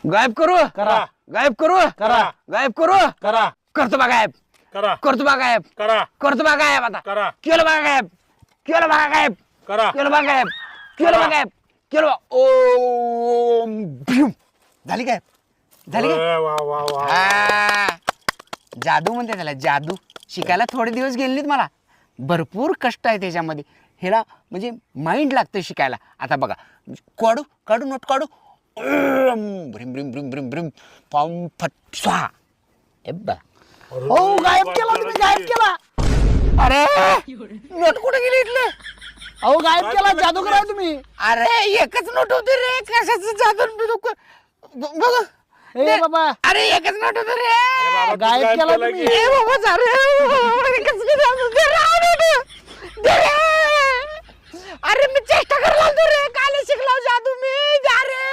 गायब करू करा. गायब करू करा. गायब करू करा. करतो बा गायब करा. करतो बा गायब करा. करतो बा गायब आता करा. केलं बा गायब केलं बा गायब करा. केलं बा गायब केलं बा गायब केलं बा ओम भीम झाली गायब झाली काय वा वा वा. जादू म्हणते त्याला जादू शिकायला थोडे दिवस गेले नाहीत मला भरपूर कष्ट आहे त्याच्यामध्ये ह्याला म्हणजे माइंड लागतं शिकायला आता बघा काढू काढू नोट काढू भ्रिम भ्रिम भ्रिम भ्रिम भ्रिम पाम फट स्वाहा एब्बा हो गायब केला तुम्ही गायब केला अरे नोट कुठे गेली इथले अहो गायब केला जादू करा तुम्ही अरे एकच नोट होती रे कशाचं जादू बघ ए बाबा अरे एकच नोट होती रे बाबा, तू गायब केला केला तुम्ही. की? ए बाबा अरे कसं काय जादू? दे रे, दे रे. अरे मी चेष्टा करायला रे काल शिकलो जादू मी जा रे